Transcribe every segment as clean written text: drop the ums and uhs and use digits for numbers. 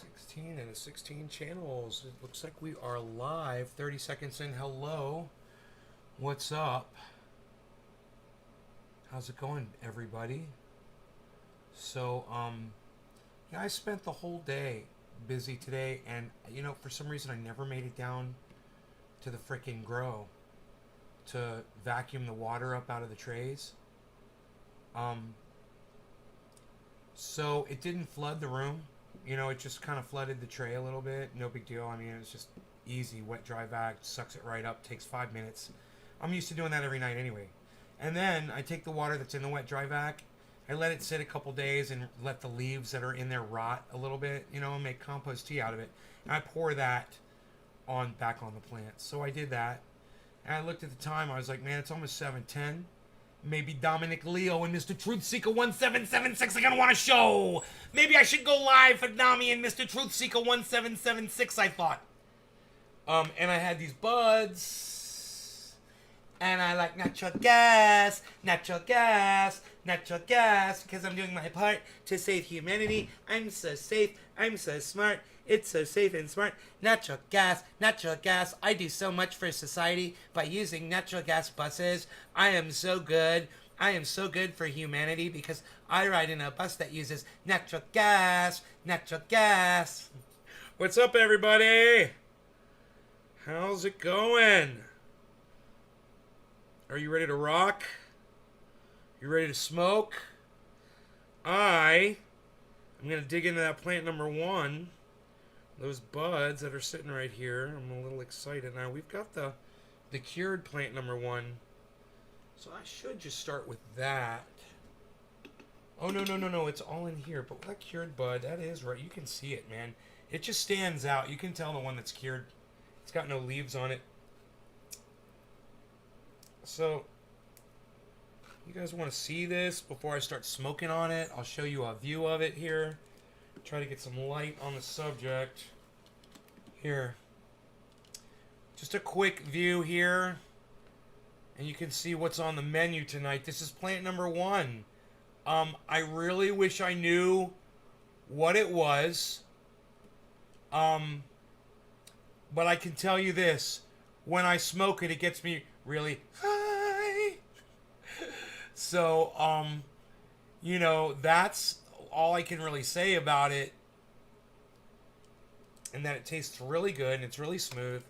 16 and 16 channels. It looks like we are live. 30 seconds in. Hello. What's up? How's it going, everybody? So, yeah, I spent the whole day busy today, and for some reason I never made it down to the frickin' grow to vacuum the water up out of the trays. So it didn't flood the room. It just kind of flooded the tray a little bit. No big deal. I mean, it was just easy, wet, dry vac, sucks it right up, takes 5 minutes. I'm used to doing that every night anyway. And then I take the water that's in the wet, dry vac, I let it sit a couple days and let the leaves that are in there rot a little bit, and make compost tea out of it. And I pour that back on the plants. So I did that. And I looked at the time. I was like, man, it's almost 7:10. Maybe Dominic Leo and Mr. Truthseeker 1776 are going to want a show. Maybe I should go live for Nami and Mr. Truthseeker 1776, I thought. And I had these buds. And I like natural gas, because I'm doing my part to save humanity. I'm so safe, I'm so smart. It's so safe and smart. Natural gas. I do so much for society by using natural gas buses. I am so good. I am so good for humanity because I ride in a bus that uses natural gas. What's up, everybody? How's it going? Are you ready to rock? You ready to smoke? I'm going to dig into that plant number 1. Those buds that are sitting right here. I'm a little excited now. We've got the cured plant number 1. So I should just start with that. Oh, no. It's all in here. But that cured bud, that is right. You can see it, man. It just stands out. You can tell the one that's cured. It's got no leaves on it. So, you guys want to see this before I start smoking on it? I'll show you a view of it here. Try to get some light on the subject. Here. Just a quick view here. And you can see what's on the menu tonight. This is plant number 1. I really wish I knew what it was. But I can tell you this. When I smoke it, it gets me really high. So, that's all I can really say about it. And that it tastes really good and it's really smooth.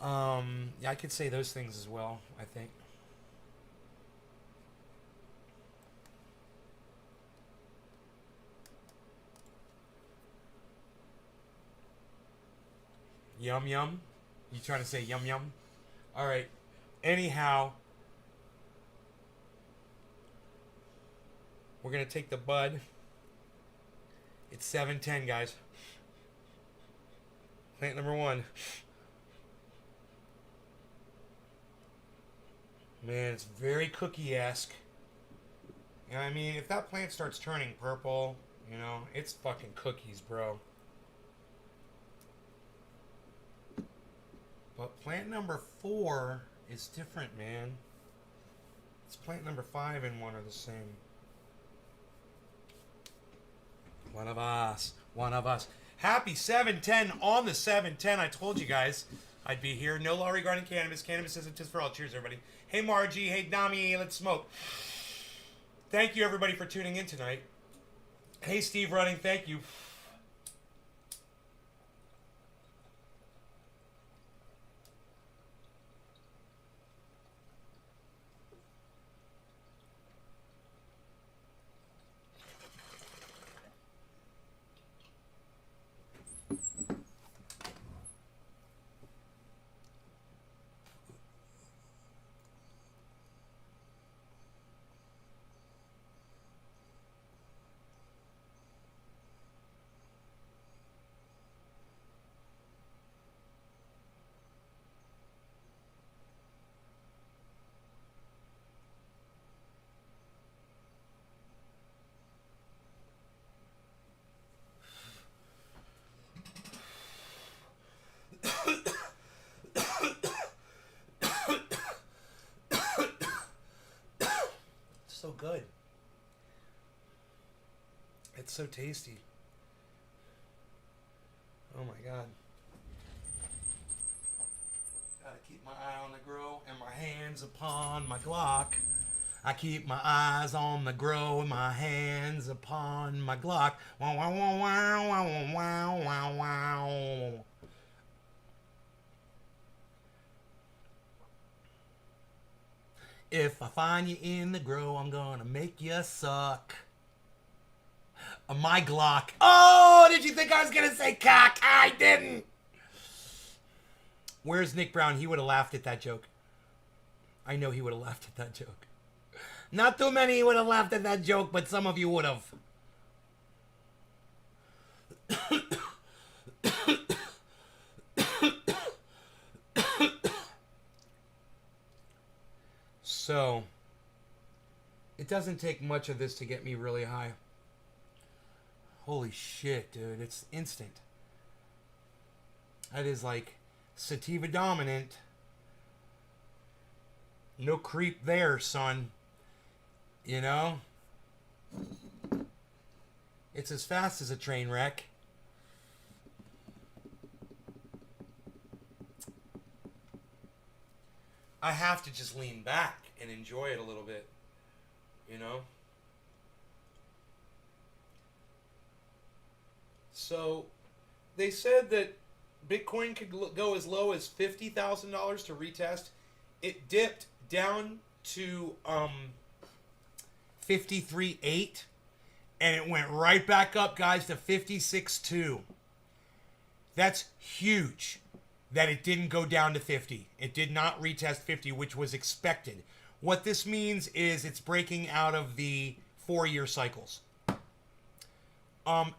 Yeah, I could say those things as well, I think. Yum yum? You trying to say yum yum? Alright. Anyhow, we're going to take the bud. It's 7:10, guys. Plant number 1. Man, it's very cookie-esque. I mean, if that plant starts turning purple, it's fucking cookies, bro. But plant number 4 is different, man. It's plant number 5 and 1 are the same. One of us. Happy 7:10 on the 7:10. I told you guys I'd be here. No law regarding cannabis. Cannabis isn't just for all. Cheers, everybody. Hey, Margie. Hey, Nami. Let's smoke. Thank you, everybody, for tuning in tonight. Hey, Steve Running. Thank you. So good. It's so tasty. Oh my god. Gotta keep my eye on the grow and my hands upon my Glock. I keep my eyes on the grow and my hands upon my Glock. Wow, wow, wow, wow, wow, wow, wow, wow. If I find you in the grow, I'm gonna make you suck. My Glock. Oh, did you think I was gonna say cock? I didn't. Where's Nick Brown? He would have laughed at that joke. I know he would have laughed at that joke. Not too many would have laughed at that joke, but some of you would have. So, it doesn't take much of this to get me really high. Holy shit, dude. It's instant. That is like sativa dominant. No creep there, son. You know? It's as fast as a train wreck. I have to just lean back and enjoy it a little bit. You know? So, they said that Bitcoin could go as low as $50,000 to retest. It dipped down to 53.8, and it went right back up, guys, to 56.2. That's huge that it didn't go down to 50. It did not retest 50, which was expected. What this means is it's breaking out of the 4-year cycles.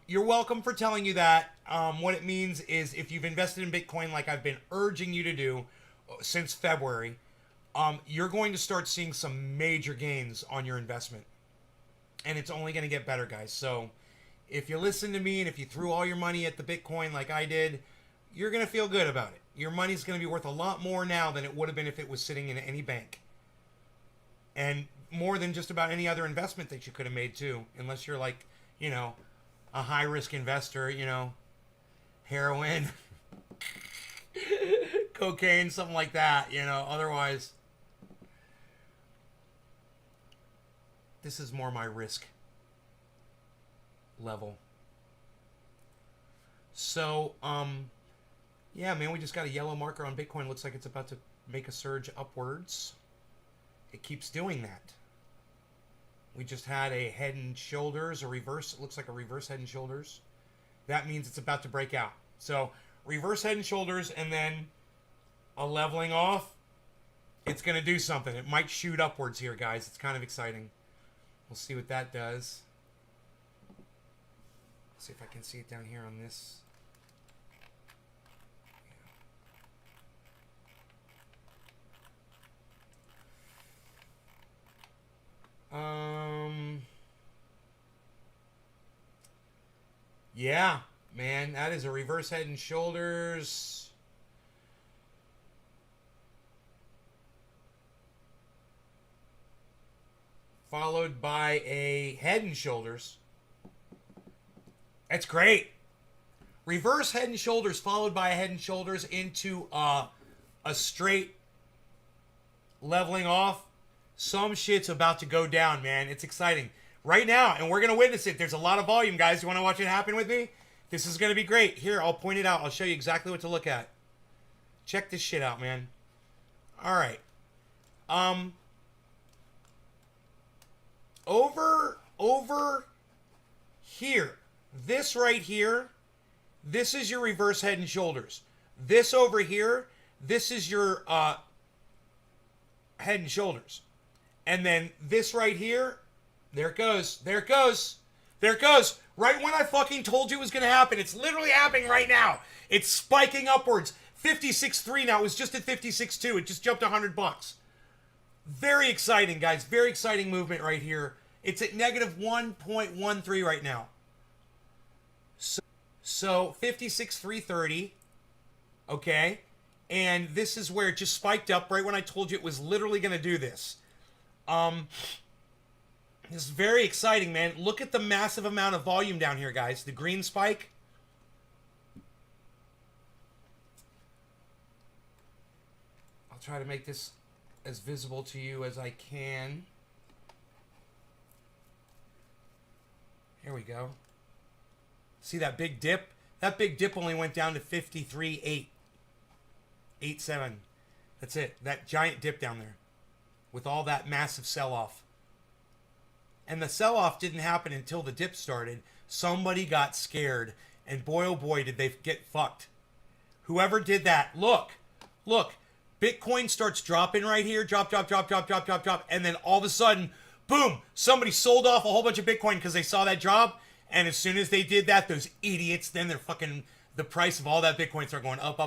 You're welcome for telling you that. What it means is if you've invested in Bitcoin like I've been urging you to do since February, you're going to start seeing some major gains on your investment. And it's only going to get better, guys. So if you listen to me and if you threw all your money at the Bitcoin like I did, you're going to feel good about it. Your money's going to be worth a lot more now than it would have been if it was sitting in any bank. And more than just about any other investment that you could have made too. Unless you're like, you know, a high-risk investor, you know, heroin, cocaine, something like that, you know. Otherwise, this is more my risk level. So, yeah, man, we just got a yellow marker on Bitcoin. Looks like it's about to make a surge upwards. It keeps doing that. We just had a head and shoulders, a reverse. It looks like a reverse head and shoulders. That means it's about to break out. So, reverse head and shoulders, and then a leveling off. It's going to do something. It might shoot upwards here, guys. It's kind of exciting. We'll see what that does. See if I can see it down here on this. Yeah, man, that is a reverse head and shoulders. Followed by a head and shoulders. That's great. Reverse head and shoulders followed by a head and shoulders into a straight leveling off. Some shit's about to go down, man. It's exciting. Right now, and we're going to witness it. There's a lot of volume, guys. You want to watch it happen with me? This is going to be great. Here, I'll point it out. I'll show you exactly what to look at. Check this shit out, man. All right. Over here. This right here, this is your reverse head and shoulders. This over here, this is your head and shoulders. And then this right here, there it goes. There it goes. There it goes. Right when I fucking told you it was going to happen. It's literally happening right now. It's spiking upwards. 56.3 now. It was just at 56.2. It just jumped $100. Very exciting, guys. Very exciting movement right here. It's at negative 1.13 right now. So 56.330. Okay. And this is where it just spiked up right when I told you it was literally going to do this. This is very exciting, man. Look at the massive amount of volume down here, guys. The green spike. try to make this as visible to you as I can. Here we go. See that big dip? That big dip only went down to 53.8. 8.7. That's it. That giant dip down there. With all that massive sell-off. And the sell-off didn't happen until the dip started. Somebody got scared. And boy, oh boy, did they get fucked. Whoever did that. Look. Look. Bitcoin starts dropping right here. Drop. And then all of a sudden, boom. Somebody sold off a whole bunch of Bitcoin because they saw that drop. And as soon as they did that, those idiots, then they're fucking... The price of all that Bitcoin start going up.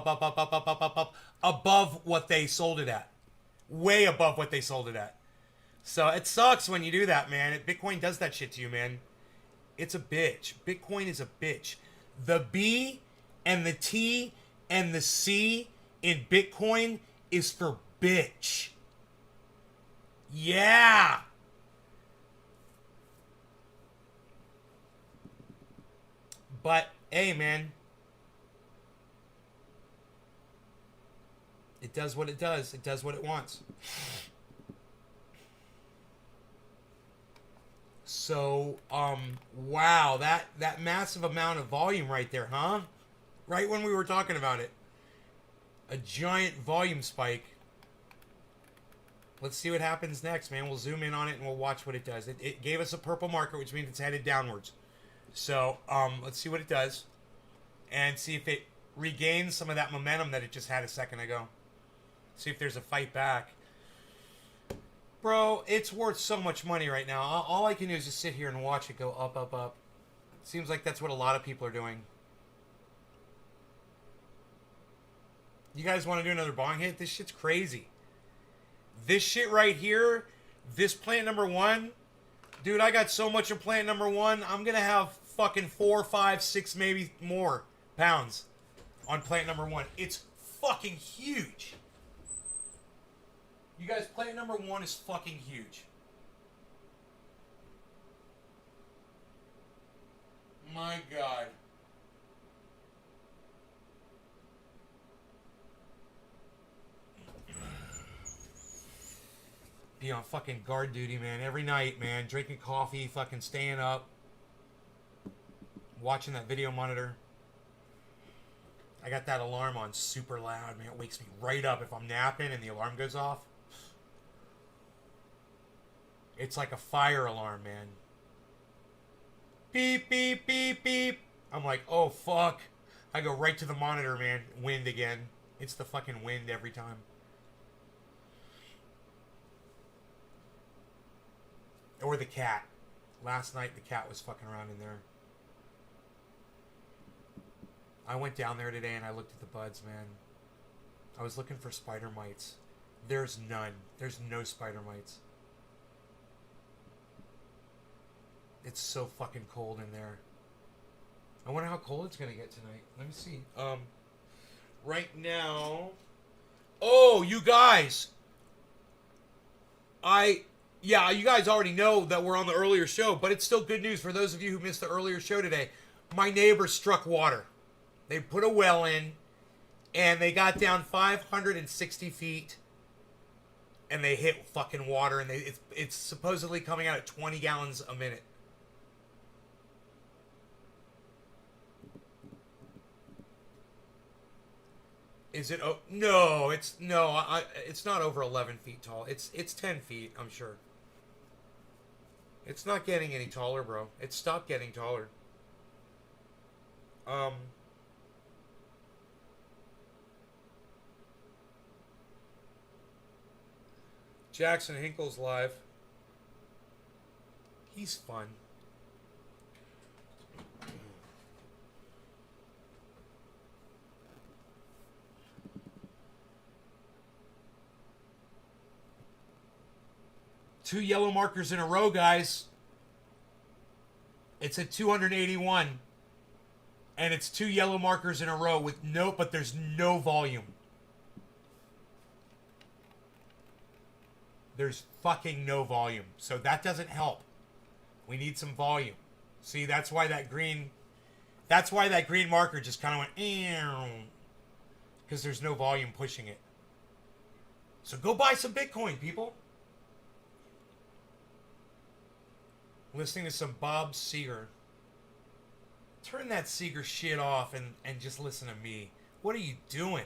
Above what they sold it at. Way above what they sold it at. So it sucks when you do that, man. Bitcoin does that shit to you, man. It's a bitch. Bitcoin is a bitch. The B and the T and the C in Bitcoin is for bitch. Yeah. But, hey, man. It does what it does. It does what it wants. So, wow, that massive amount of volume right there, huh? Right when we were talking about it. A giant volume spike. Let's see what happens next, man. We'll zoom in on it and we'll watch what it does. It gave us a purple marker, which means it's headed downwards. So, let's see what it does. And see if it regains some of that momentum that it just had a second ago. See if there's a fight back. Bro, it's worth so much money right now. All I can do is just sit here and watch it go up. Seems like that's what a lot of people are doing. You guys want to do another bong hit? This shit's crazy. This shit right here, this plant number 1, dude, I got so much of plant number 1, I'm going to have fucking 4, 5, 6, maybe more pounds on plant number 1. It's fucking huge. You guys, plant number 1 is fucking huge. My God. Be on fucking guard duty, man. Every night, man. Drinking coffee, fucking staying up. Watching that video monitor. I got that alarm on super loud, man. It wakes me right up if I'm napping and the alarm goes off. It's like a fire alarm, man. Beep, beep, beep, beep. I'm like, oh, fuck. I go right to the monitor, man. Wind again. It's the fucking wind every time. Or the cat. Last night, the cat was fucking around in there. I went down there today and I looked at the buds, man. I was looking for spider mites. There's none. There's no spider mites. It's so fucking cold in there. I wonder how cold it's gonna get tonight. Let me see. Right now... Oh, you guys! Yeah, you guys already know that we're on the earlier show, but it's still good news for those of you who missed the earlier show today. My neighbor struck water. They put a well in, and they got down 560 feet, and they hit fucking water, and it's supposedly coming out at 20 gallons a minute. Is it? Oh no! It's no. It's not over 11 feet tall. It's 10 feet. I'm sure. It's not getting any taller, bro. It stopped getting taller. Jackson Hinkle's live. He's fun. Two yellow markers in a row, guys. It's at 281. And it's two yellow markers in a row with but there's no volume. There's fucking no volume. So that doesn't help. We need some volume. See, that's why that green marker just kind of went, because there's no volume pushing it. So go buy some Bitcoin, people. Listening to some Bob Seger. Turn that Seeger shit off and just listen to me. What are you doing?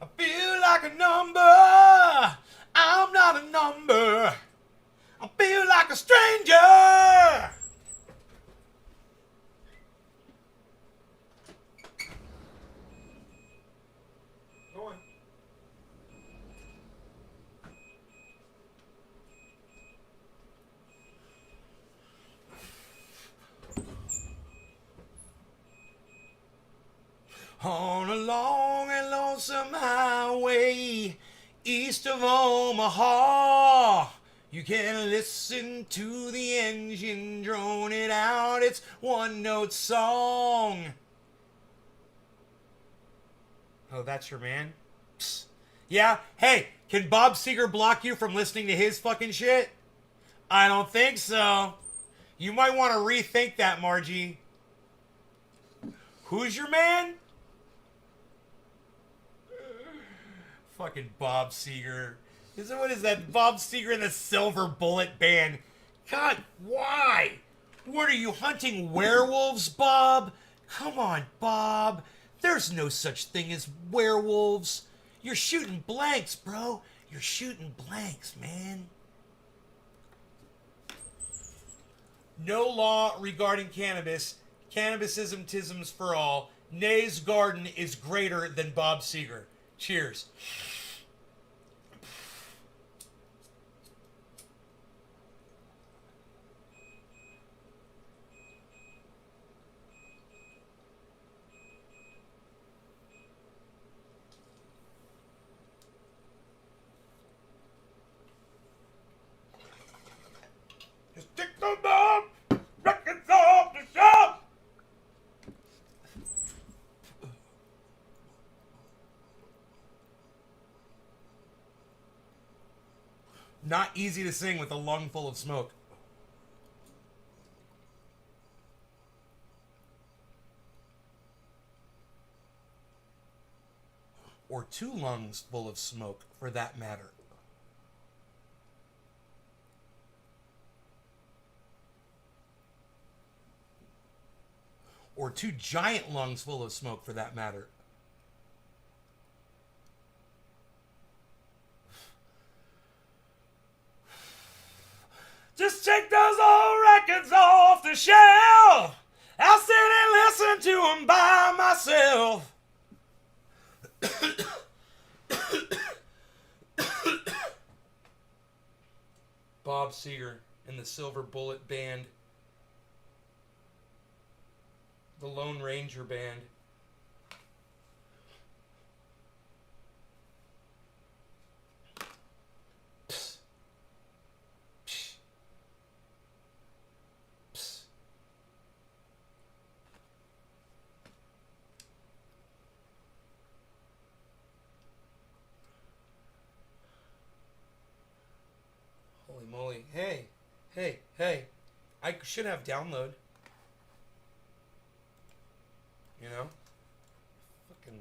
I feel like a number. I'm not a number. I feel like a stranger. Go on. On a long and lonesome highway east of Omaha, you can listen to the engine drone it out its one-note song. Oh, that's your man? Psst. Yeah? Hey, can Bob Seger block you from listening to his fucking shit? I don't think so. You might want to rethink that, Margie. Who's your man? Fucking Bob Seger. What is that? Bob Seger and the Silver Bullet Band. God, why? What are you hunting werewolves, Bob? Come on, Bob. There's no such thing as werewolves. You're shooting blanks, bro. You're shooting blanks, man. No law regarding cannabis. Cannabisism-tisms for all. Nay's garden is greater than Bob Seger. Cheers. Just take the bomb! Records off the shelf! Not easy to sing with a lung full of smoke. Or 2 lungs full of smoke, for that matter. Or 2 giant lungs full of smoke, for that matter. Just take those old records off the shelf. I'll sit and listen to them by myself. Bob Seger and the Silver Bullet Band. The Lone Ranger Band. Holy moly. Hey. I should have download. You know? Fucking.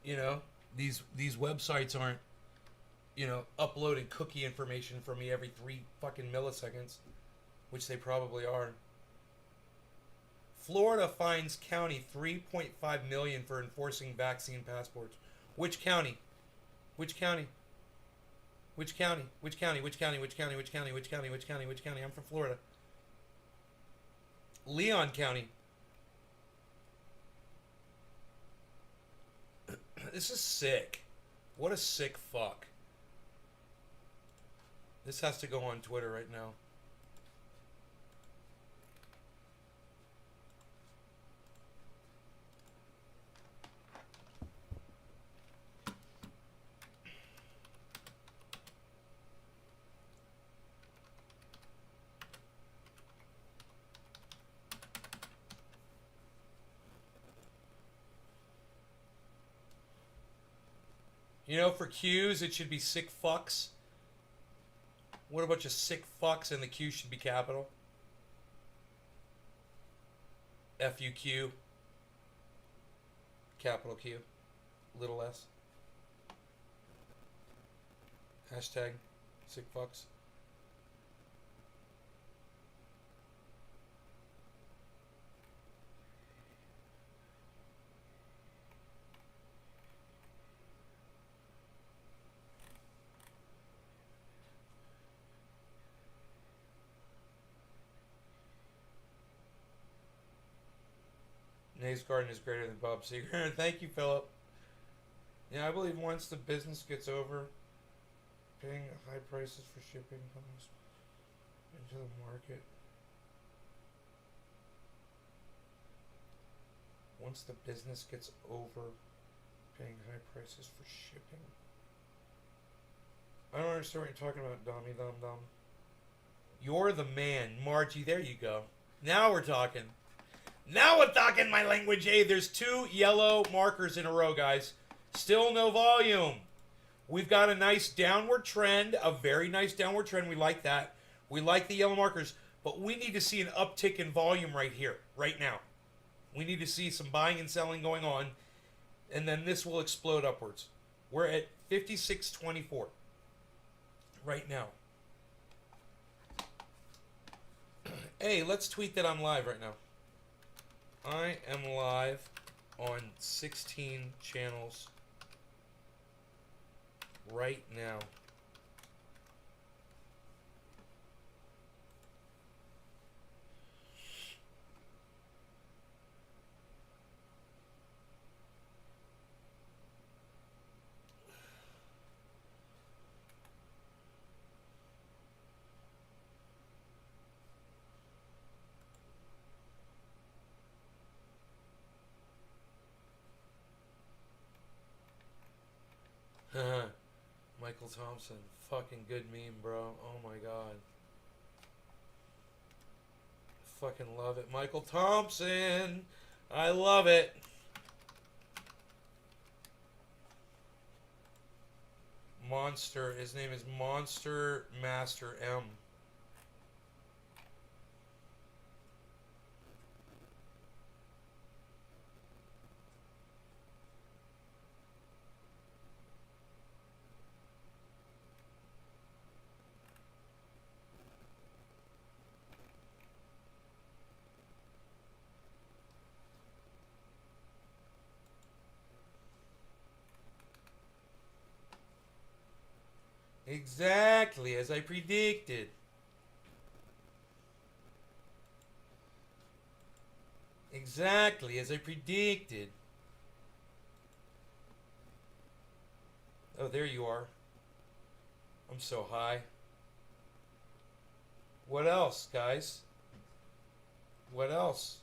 You know, these websites aren't, uploading cookie information for me every 3 fucking milliseconds, which they probably are. Florida fines county $3.5 million for enforcing vaccine passports. Which county? Which county? Which county? Which county? Which county? Which county? Which county? Which county? Which county? Which county? I'm from Florida. Leon County. This is sick. What a sick fuck. This has to go on Twitter right now. You know, for Q's, it should be sick fucks. What a bunch of sick fucks, and the Q should be capital. F-U-Q. Capital Q. Little s. Hashtag sick fucks. Nate's Garden is greater than Bob Seger. Thank you, Philip. Yeah, I believe once the business gets over paying high prices for shipping comes into the market. Once the business gets over paying high prices for shipping. I don't understand what you're talking about, Dommy Dum Dum. You're the man. Margie, there you go. Now we're talking. Now we're talking my language. Hey, there's 2 yellow markers in a row, guys. Still no volume. We've got a nice downward trend, a very nice downward trend. We like that. We like the yellow markers, but we need to see an uptick in volume right here, right now. We need to see some buying and selling going on, and then this will explode upwards. We're at 56.24 right now. Hey, let's tweet that I'm live right now. I am live on 16 channels right now. Michael Thompson, fucking good meme, bro. Oh my god. Fucking love it. Michael Thompson! I love it. Monster. His name is Monster Master M. Exactly as I predicted. Exactly as I predicted. Oh, there you are. I'm so high. What else, guys? What else?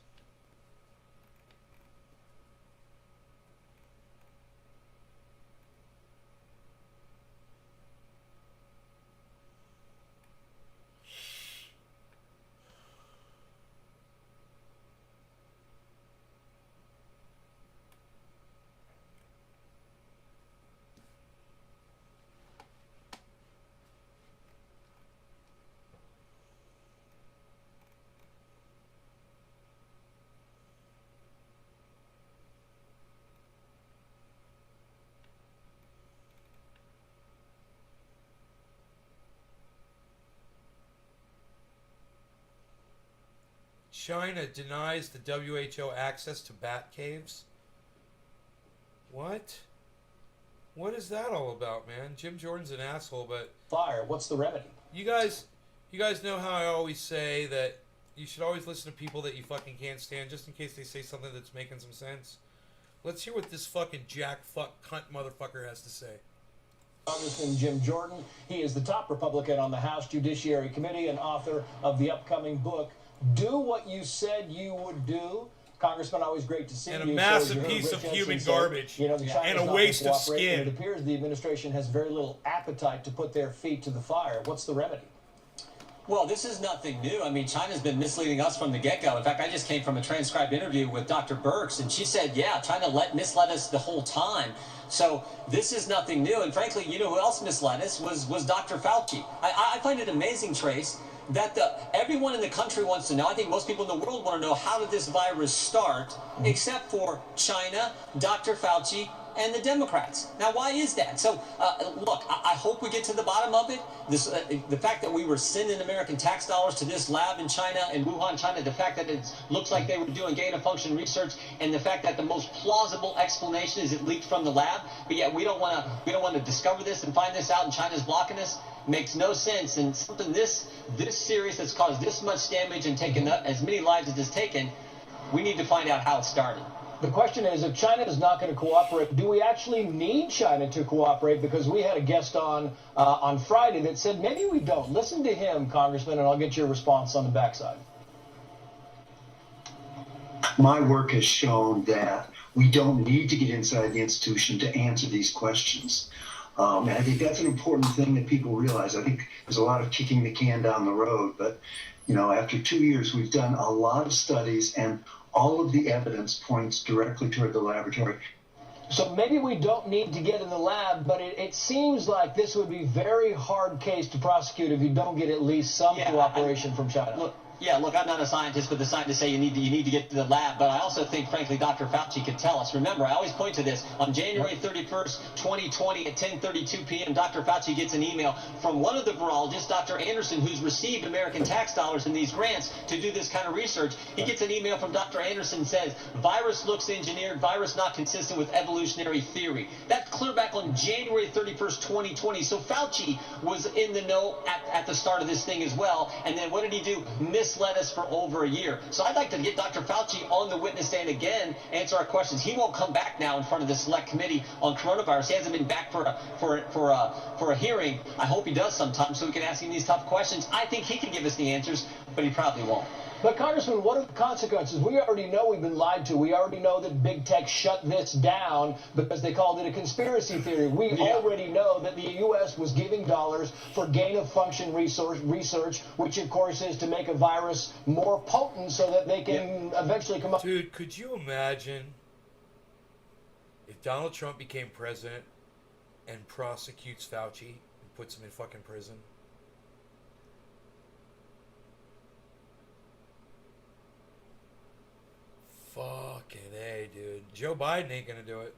China denies the WHO access to bat caves. What? What is that all about, man? Jim Jordan's an asshole, but fire. What's the remedy? You guys know how I always say that you should always listen to people that you fucking can't stand, just in case they say something that's making some sense. Let's hear what this fucking jack fuck cunt motherfucker has to say. Congressman Jim Jordan. He is the top Republican on the House Judiciary Committee and author of the upcoming book, Do What You Said You Would Do. Congressman, always great to see you. And a massive piece of human garbage. You know, and a waste of skin. And it appears the administration has very little appetite to put their feet to the fire. What's the remedy? Well, this is nothing new. I mean, China's been misleading us from the get-go. In fact, I just came from a transcribed interview with Dr. Birx, and she said, yeah, China misled us the whole time. So this is nothing new. And frankly, you know who else misled us was Dr. Fauci. I find it amazing, Trace, that everyone in the country wants to know. I think most people in the world want to know, how did this virus start, except for China, Dr. Fauci, and the Democrats. Now, why is that? So, look, I hope we get to the bottom of it. This, the fact that we were sending American tax dollars to this lab in China, in Wuhan, China, the fact that it looks like they were doing gain-of-function research, and the fact that the most plausible explanation is it leaked from the lab, but yet we don't want to discover this and find this out, and China's blocking us. Makes no sense. And something this serious that's caused this much damage and taken as many lives as it's taken, we need to find out how it started. The question is, if China is not going to cooperate, do we actually need China to cooperate? Because we had a guest on Friday that said maybe we don't. Listen to him, Congressman, and I'll get your response on the backside. My work has shown that we don't need to get inside the institution to answer these questions. And I think that's an important thing that people realize. I think there's a lot of kicking the can down the road, but after 2 years, we've done a lot of studies, and all of the evidence points directly toward the laboratory. So maybe we don't need to get in the lab, but it seems like this would be a very hard case to prosecute if you don't get at least some cooperation from China. Look, I'm not a scientist, but the scientists say you need to get to the lab. But I also think, frankly, Dr. Fauci could tell us. Remember, I always point to this. On January 31st, 2020 at 10:32 p.m., Dr. Fauci gets an email from one of the virologists, Dr. Anderson, who's received American tax dollars in these grants to do this kind of research. He gets an email from Dr. Anderson and says, virus looks engineered, virus not consistent with evolutionary theory. That's clear back on January 31st, 2020. So Fauci was in the know at the start of this thing as well. And then what did he do? Misled us for over a year. So I'd like to get Dr. Fauci on the witness stand again, answer our questions. He won't come back now in front of the select committee on coronavirus. He hasn't been back for a hearing. I hope he does sometime so we can ask him these tough questions. I think he can give us the answers, but he probably won't. But, Congressman, what are the consequences? We already know we've been lied to. We already know that big tech shut this down because they called it a conspiracy theory. We already know that the U.S. was giving dollars for gain-of-function research, which, of course, is to make a virus more potent so that they can eventually come up. Dude, could you imagine if Donald Trump became president and prosecutes Fauci and puts him in fucking prison? Fucking A, dude. Joe Biden ain't gonna do it.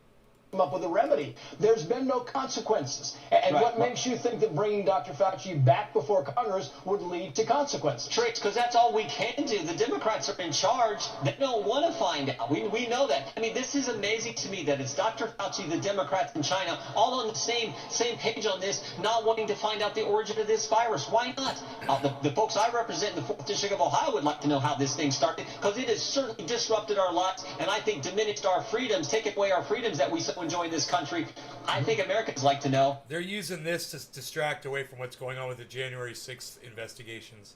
Up with a remedy. There's been no consequences. And what makes you think that bringing Dr. Fauci back before Congress would lead to consequences? Tricks, because that's all we can do. The Democrats are in charge. They don't want to find out. We know that. I mean, this is amazing to me that it's Dr. Fauci, the Democrats in China, all on the same page on this, not wanting to find out the origin of this virus. Why not? The folks I represent in the 4th District of Ohio would like to know how this thing started, because it has certainly disrupted our lives and I think diminished our freedoms, taken away our freedoms that we so enjoy in this country. I think Americans like to know. They're using this to distract away from what's going on with the January 6th investigations.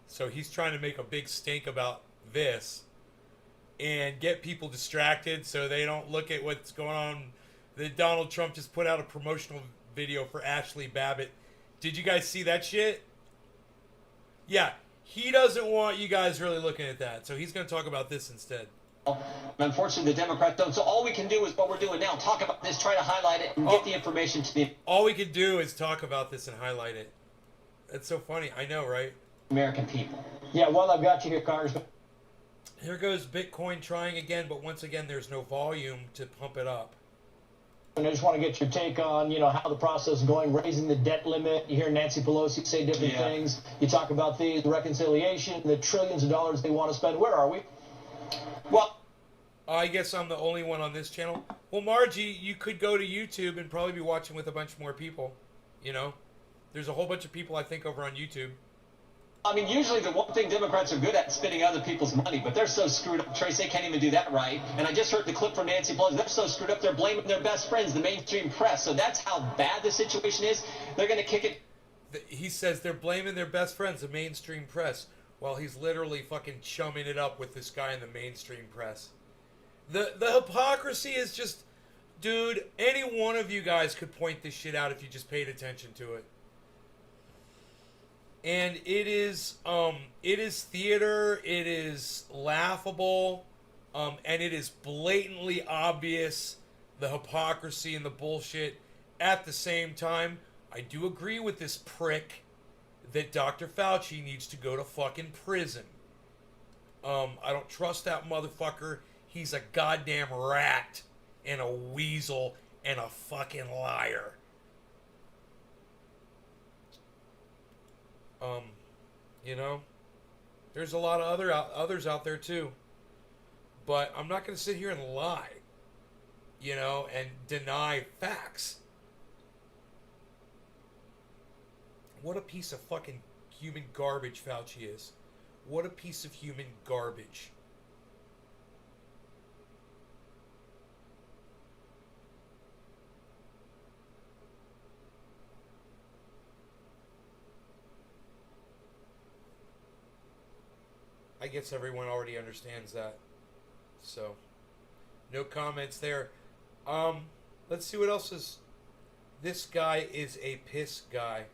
So he's trying to make a big stink about this and get people distracted so they don't look at what's going on. That Donald Trump just put out a promotional video for Ashley Babbitt. Did you guys see that shit? Yeah, he doesn't want you guys really looking at that, so he's going to talk about this instead. Unfortunately, the Democrats don't. So all we can do is what we're doing now. Talk about this, try to highlight it, and get the information to the all we can do is talk about this and highlight it. That's so funny. I know, right? American people. Yeah, well, I've got you here, Congressman. Here goes Bitcoin trying again, but once again, there's no volume to pump it up. And I just want to get your take on, how the process is going, raising the debt limit. You hear Nancy Pelosi say different things. You talk about the reconciliation, the trillions of dollars they want to spend. Where are we? Well, I guess I'm the only one on this channel. Well, Margie, you could go to YouTube and probably be watching with a bunch more people. There's a whole bunch of people, I think, over on YouTube. I mean, usually the one thing Democrats are good at is spending other people's money, but they're so screwed up. Trace, they can't even do that right. And I just heard the clip from Nancy Pelosi. They're so screwed up, they're blaming their best friends, the mainstream press. So that's how bad the situation is. They're going to kick it. He says they're blaming their best friends, the mainstream press, while he's literally fucking chumming it up with this guy in the mainstream press. The hypocrisy is just, dude, any one of you guys could point this shit out if you just paid attention to it. And it is theater, it is laughable, and it is blatantly obvious, the hypocrisy and the bullshit. At the same time, I do agree with this prick that Dr. Fauci needs to go to fucking prison. I don't trust that motherfucker. He's a goddamn rat. and a weasel and a fucking liar. You know, there's a lot of others out there too. But I'm not going to sit here and lie, you know, and deny facts. What a piece of fucking human garbage Fauci is. What a piece of human garbage. I guess everyone already understands that. So, no comments there. Let's see what else is. This guy is a piss guy.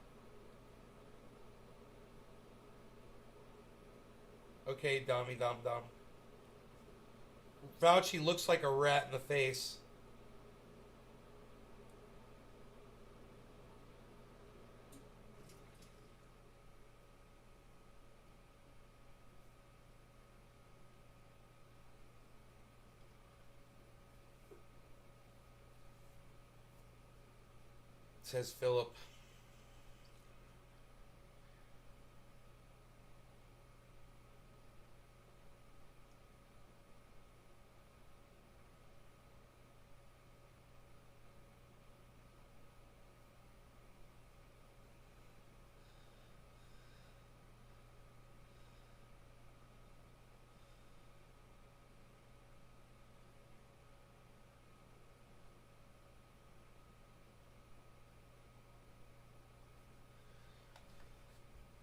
Okay, Dommy Dom Dom. Fauci looks like a rat in the face. Says Philip.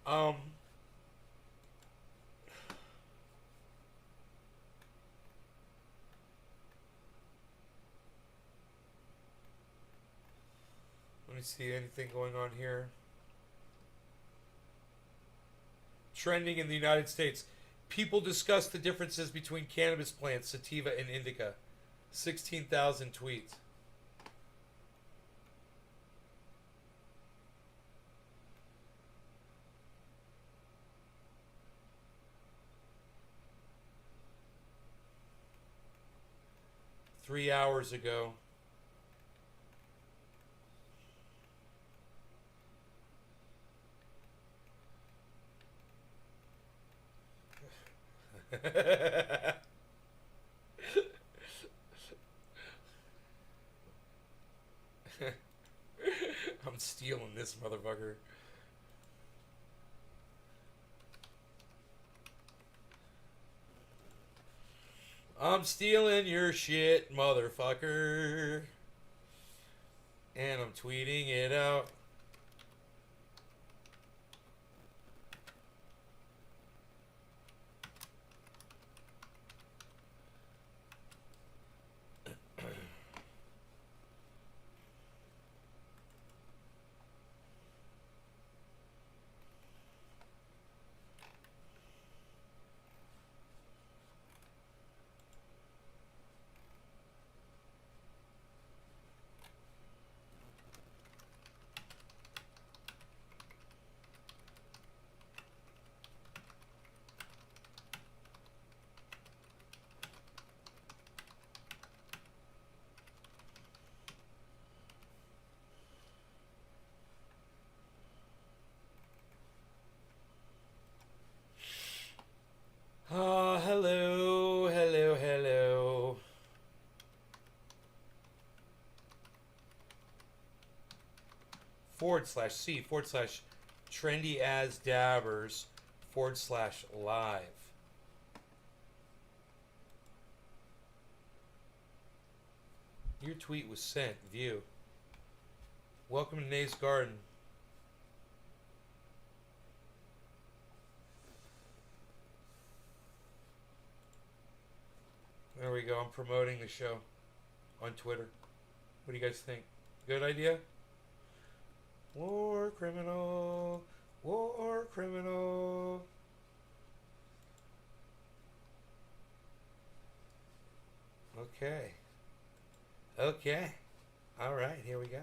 Um, let me see anything going on here. Trending in the United States. People discuss the differences between cannabis plants, sativa and indica. 16,000 tweets. Three hours ago. I'm stealing this motherfucker. I'm stealing your shit, motherfucker. And I'm tweeting it out. Hello, hello, hello. /C/ trendy as dabbers /live. Your tweet was sent. View. Welcome to Nate's Garden. There we go. I'm promoting the show on Twitter. What do you guys think? Good idea? War criminal. War criminal. Okay. Okay. All right. Here we go.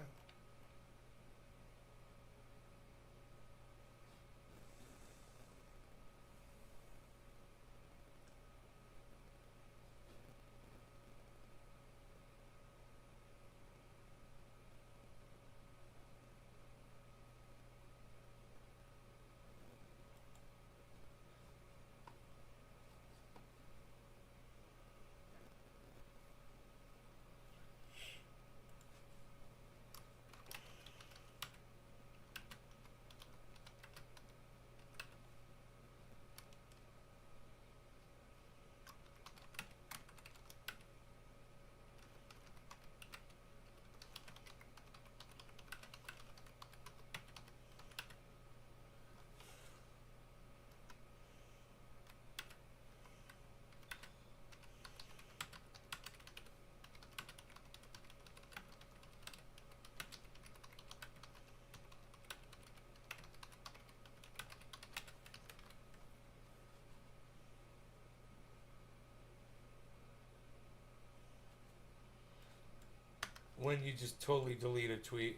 When you just totally delete a tweet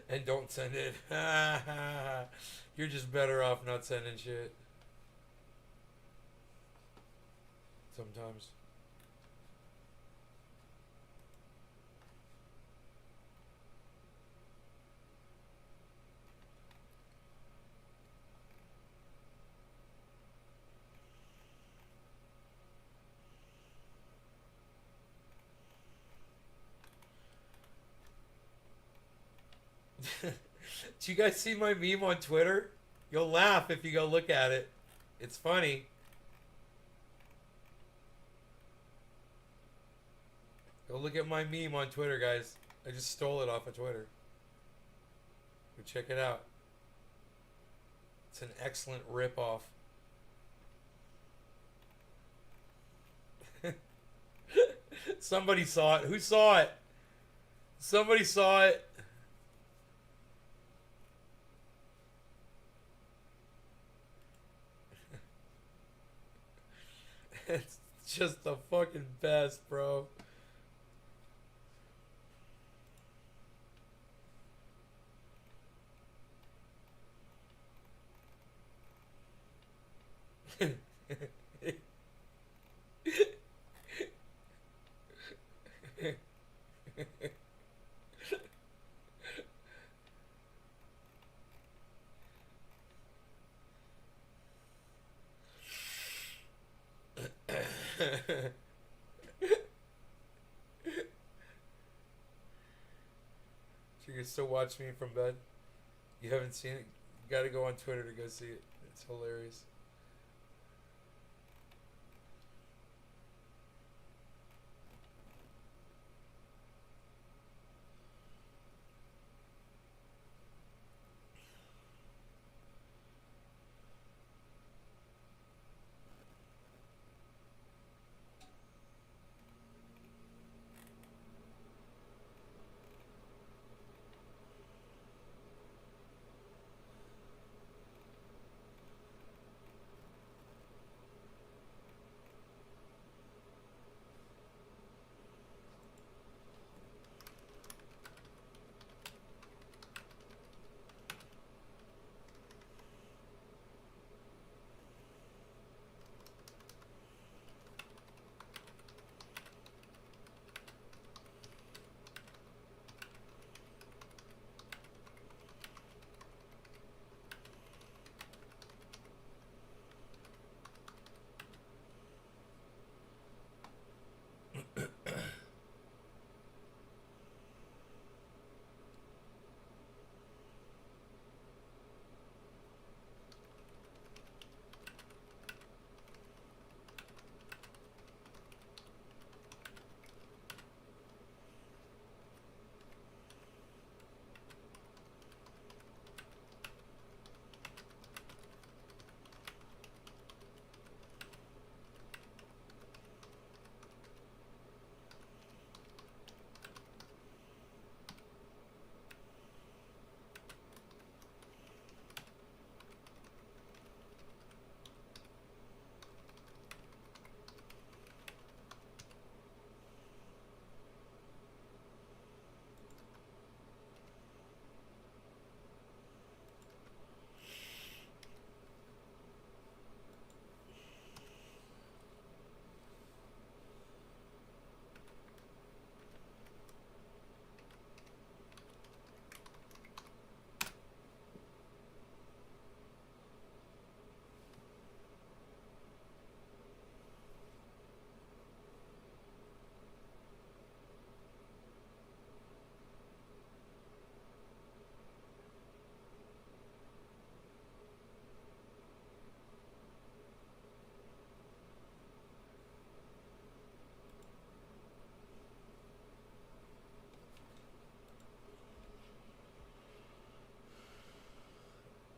and don't send it. You're just better off not sending shit. Sometimes. Do you guys see my meme on Twitter? You'll laugh if you go look at it. It's funny. Go look at my meme on Twitter, guys. I just stole it off of Twitter. Go check it out. It's an excellent rip-off. Somebody saw it. Who saw it? Somebody saw it. It's just the fucking best, bro. You can still watch me from bed. You haven't seen it? You gotta go on Twitter to go see it. It's hilarious.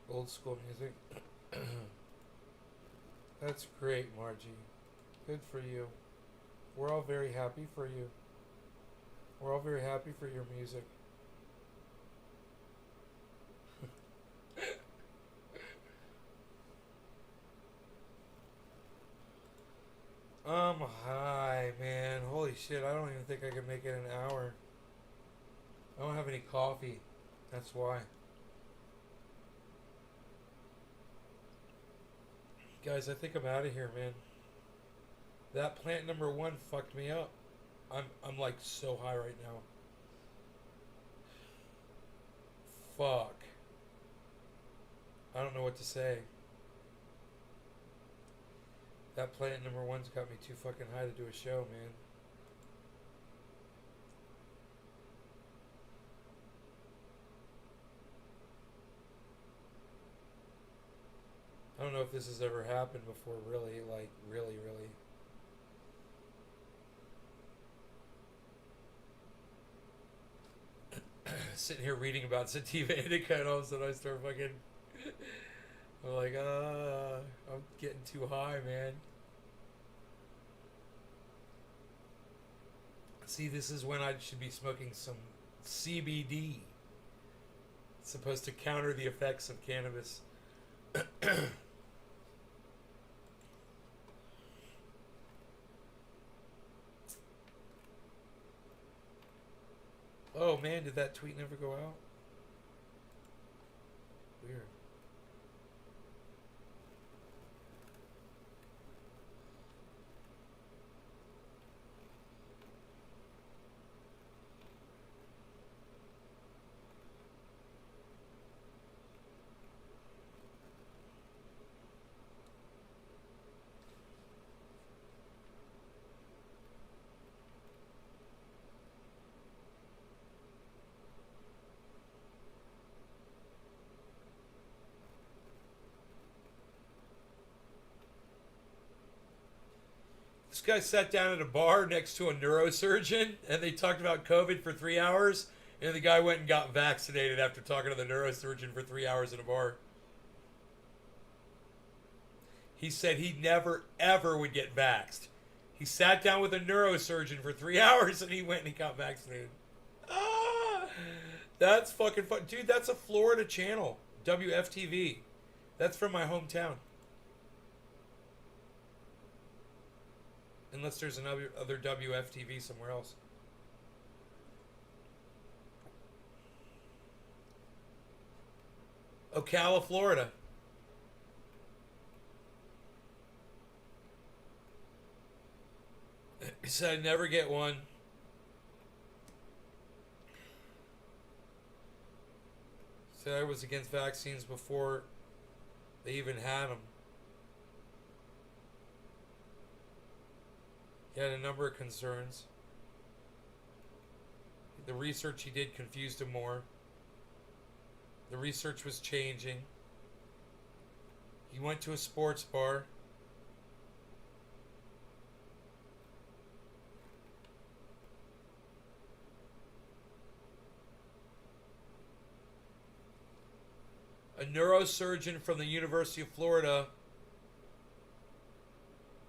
Old school music. That's great, Margie. Good for you. We're all very happy for you. We're all very happy for your music. Hi, man. Holy shit, I don't even think I can make it an hour. I don't have any coffee. That's why. Guys, I think I'm out of here, man. That plant number 1 fucked me up. I'm like so high right now. Fuck. I don't know what to say. That plant number 1's got me too fucking high to do a show, man. I don't know if this has ever happened before, really, like, really. Sitting here reading about sativa indica, and all of a sudden I start fucking... I'm like, I'm getting too high, man. See, this is when I should be smoking some CBD. It's supposed to counter the effects of cannabis. Oh man, did that tweet never go out? Weird. This guy sat down at a bar next to a neurosurgeon, and they talked about COVID for 3 hours, and the guy went and got vaccinated after talking to the neurosurgeon for 3 hours in a bar. He said he never, ever would get vaxxed. He sat down with a neurosurgeon for 3 hours, and he went and he got vaccinated. Ah! That's fucking fun. Dude, that's a Florida channel. WFTV. That's from my hometown. Unless there's another WFTV somewhere else. Ocala, Florida. He said I'd never get one. Said I was against vaccines before they even had them. He had a number of concerns. The research he did confused him more. The research was changing. He went to a sports bar. A neurosurgeon from the University of Florida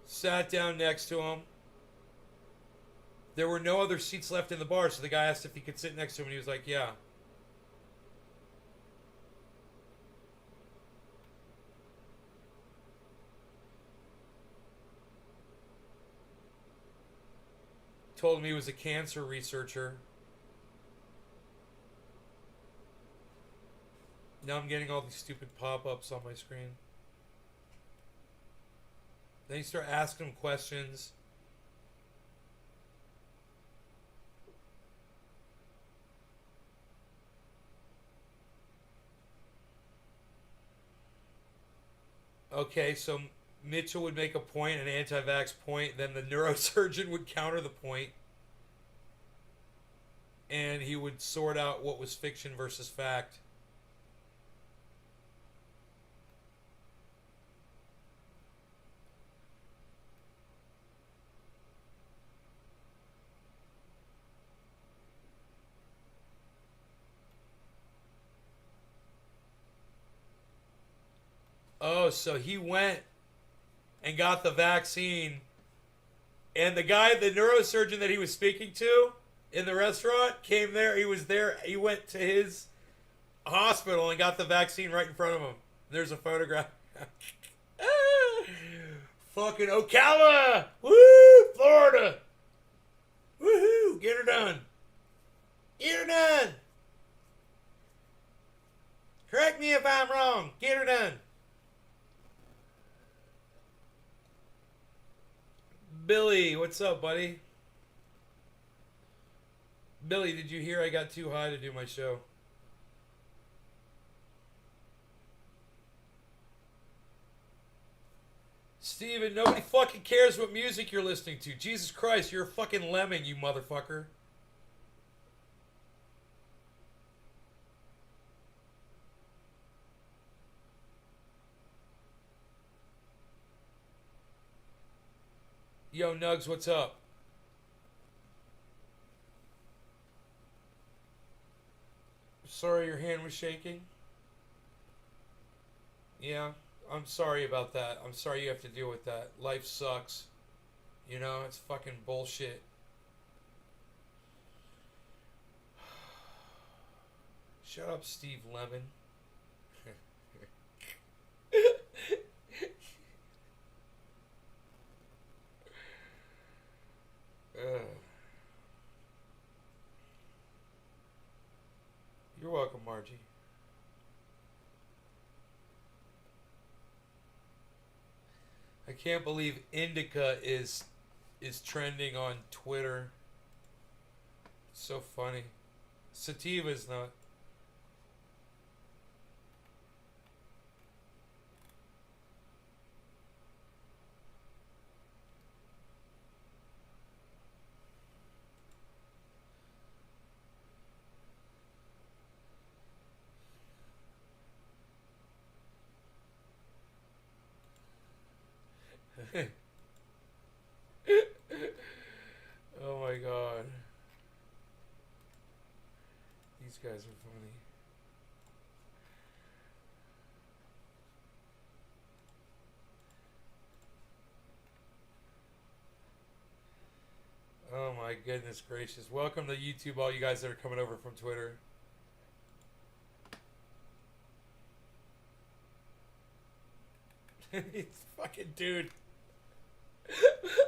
sat down next to him. There were no other seats left in the bar, so the guy asked if he could sit next to him, and he was like, yeah. Told him he was a cancer researcher. Now I'm getting all these stupid pop-ups on my screen. Then you start asking him questions. Okay, so Mitchell would make a point, an anti-vax point, then the neurosurgeon would counter the point, and he would sort out what was fiction versus fact. Oh, so he went and got the vaccine, and the guy, the neurosurgeon that he was speaking to in the restaurant, came there. He was there. He went to his hospital and got the vaccine right in front of him. There's a photograph. Fucking Ocala! Woo! Florida! Woohoo! Get her done. Get her done. Correct me if I'm wrong. Get her done. Billy, what's up, buddy? Billy, did you hear I got too high to do my show? Steven, nobody fucking cares what music you're listening to. Jesus Christ, you're a fucking lemming, you motherfucker. Yo, Nugs, what's up? Sorry your hand was shaking. Yeah, I'm sorry about that. I'm sorry you have to deal with that. Life sucks. You know, it's fucking bullshit. Shut up, Steve Lemon. You're welcome, Margie. I can't believe indica is trending on Twitter. It's so funny. Sativa's not. Oh my god. These guys are funny. Oh my goodness gracious. Welcome to YouTube, all you guys that are coming over from Twitter. It's fucking dude.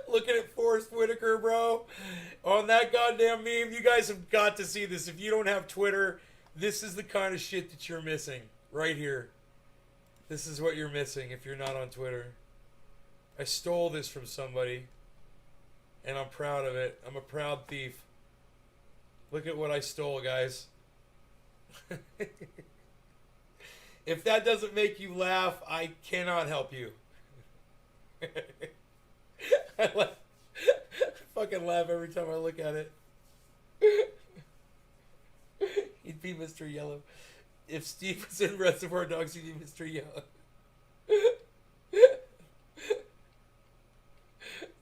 Looking at Forrest Whitaker, bro. On that goddamn meme, you guys have got to see this. If you don't have Twitter, this is the kind of shit that you're missing. Right here. This is what you're missing if you're not on Twitter. I stole this from somebody. And I'm proud of it. I'm a proud thief. Look at what I stole, guys. If that doesn't make you laugh, I cannot help you. I fucking laugh every time I look at it. He'd be Mr. Yellow. If Steve was in Reservoir Dogs, he'd be Mr. Yellow.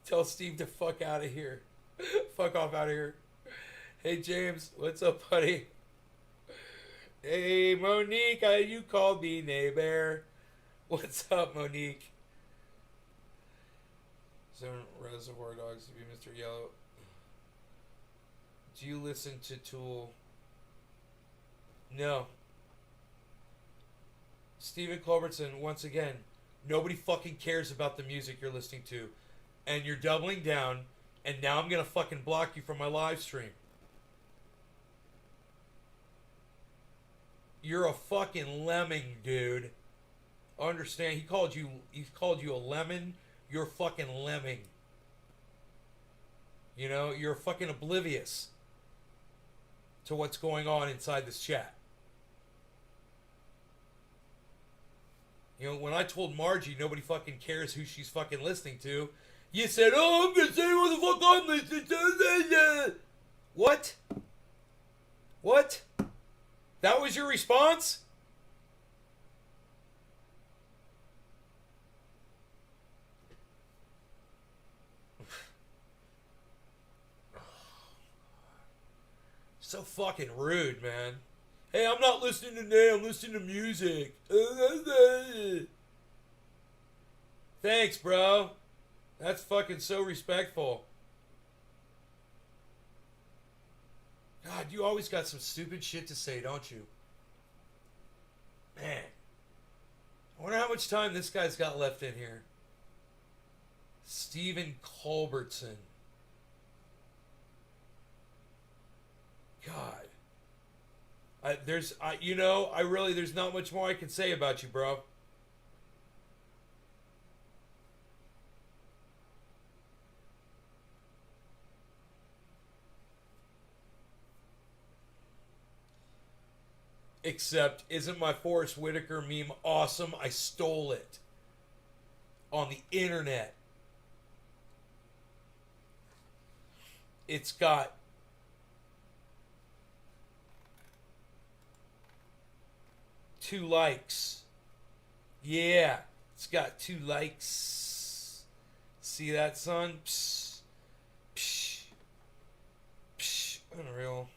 Tell Steve to fuck out of here. Fuck off out of here. Hey, James. What's up, buddy? Hey, Monique. You called me neighbor. What's up, Monique? So, Reservoir Dogs to be Mr. Yellow. Do you listen to Tool? No. Stephen Culbertson, once again, nobody fucking cares about the music you're listening to. And you're doubling down, and now I'm gonna fucking block you from my live stream. You're a fucking lemming, dude. Understand? He called you a lemon. You're a fucking lemming. You know, you're fucking oblivious to what's going on inside this chat. You know, when I told Margie nobody fucking cares who she's fucking listening to, you said, "Oh, I'm gonna say what the fuck I'm listening to." What? What? That was your response? So fucking rude, man. Hey, I'm not listening to Nay, I'm listening to music. Thanks, bro. That's fucking so respectful. God, you always got some stupid shit to say, don't you? Man. I wonder how much time this guy's got left in here. Stephen Culbertson. God. there's not much more I can say about you, bro. Except, isn't my Forrest Whitaker meme awesome? I stole it on the internet. It's got two likes. Yeah, it's got 2 likes. See that, son? Psh, psh, psh. Unreal.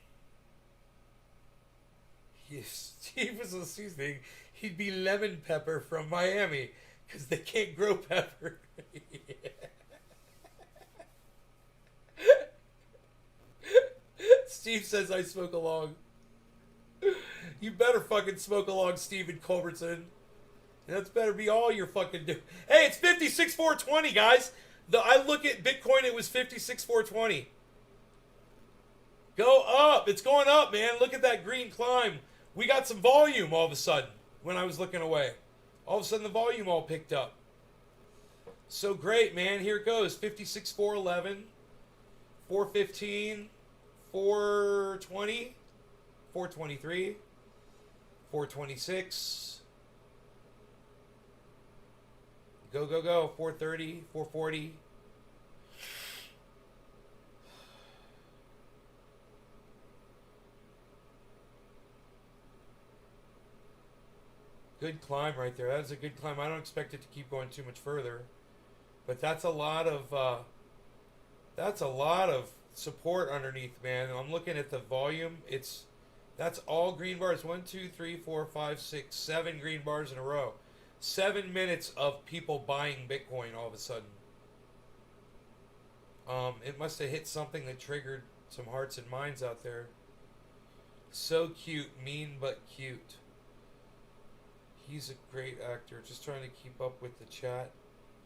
If Steve was a seasoning, he'd be lemon pepper from Miami, because they can't grow pepper. Steve says I smoke along. You better fucking smoke along, Steven Culbertson. That's better be all you're fucking doing. Hey, it's 56,420, guys. I look at Bitcoin, it was 56,420. Go up. It's going up, man. Look at that green climb. We got some volume all of a sudden when I was looking away. All of a sudden the volume all picked up. So great, man. Here it goes. 56,411, 415, 420, 423, 426. Go, go, go. 430, 440. Good climb right there. That was a good climb. I don't expect it to keep going too much further, but that's a lot of support underneath, man. I'm looking at the volume. That's all green bars. 1, 2, 3, 4, 5, 6, 7 green bars in a row. 7 minutes of people buying Bitcoin all of a sudden. It must have hit something that triggered some hearts and minds out there. So cute, mean but cute. He's a great actor. Just trying to keep up with the chat.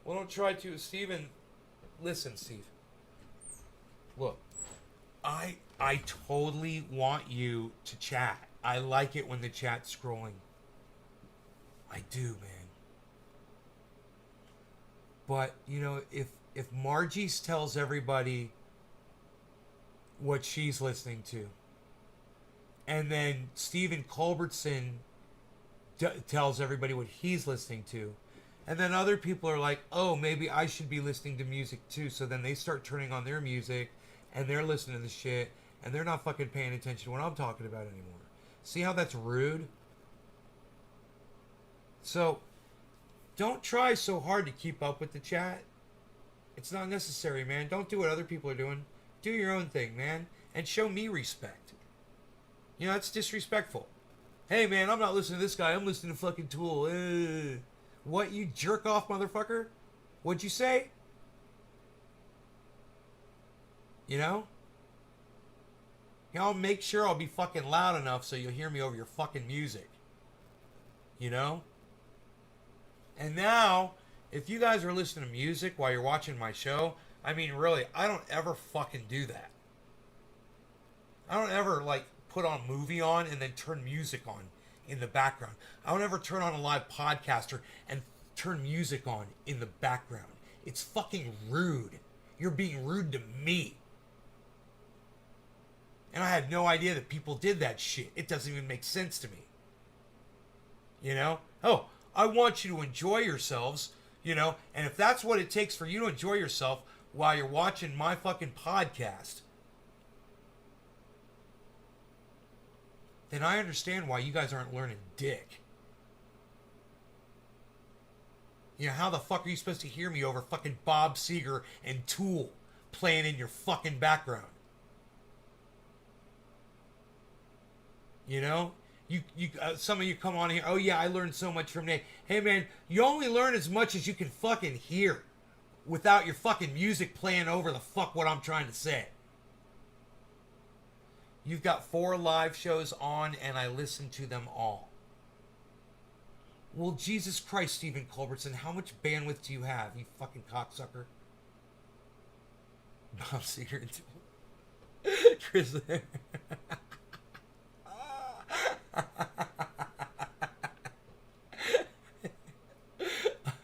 Well, don't try to. Steven, listen, Steve. Look, I totally want you to chat. I like it when the chat's scrolling. I do, man. But, if Margie tells everybody what she's listening to, and then Steven Culbertson tells everybody what he's listening to, and then other people are like, oh, maybe I should be listening to music too, so then they start turning on their music and they're listening to the shit and they're not fucking paying attention to what I'm talking about anymore. See how that's rude? So don't try so hard to keep up with the chat. It's not necessary, man. Don't do what other people are doing. Do your own thing, man, and show me respect. That's disrespectful. Hey, man, I'm not listening to this guy. I'm listening to fucking Tool. What, you jerk off motherfucker? What'd you say? I'll make sure I'll be fucking loud enough so you'll hear me over your fucking music. And now, if you guys are listening to music while you're watching my show, I mean, really, I don't ever fucking do that. I don't ever, put on movie on and then turn music on in the background. I don't ever turn on a live podcaster and turn music on in the background. It's fucking rude. You're being rude to me. And I had no idea that people did that shit. It doesn't even make sense to me. Oh, I want you to enjoy yourselves, and if that's what it takes for you to enjoy yourself while you're watching my fucking podcast, then I understand why you guys aren't learning dick. How the fuck are you supposed to hear me over fucking Bob Seger and Tool playing in your fucking background? Some of you come on here, oh yeah, I learned so much from Nate. Hey man, you only learn as much as you can fucking hear without your fucking music playing over the fuck what I'm trying to say. You've got 4 live shows on, and I listen to them all. Well, Jesus Christ, Steven Culbertson, how much bandwidth do you have, you fucking cocksucker? Bob Seger and Chris there.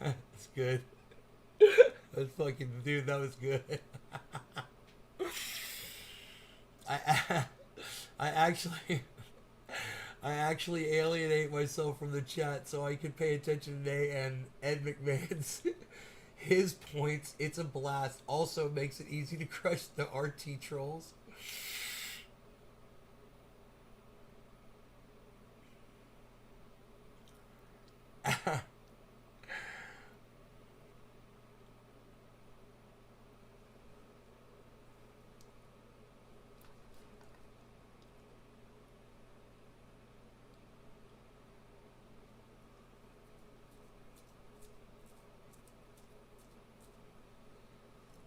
That's good. That's fucking dude. That was good. I I actually I actually alienate myself from the chat so I could pay attention today. And Ed McMahon's his points. It's a blast. Also makes it easy to crush the RT trolls.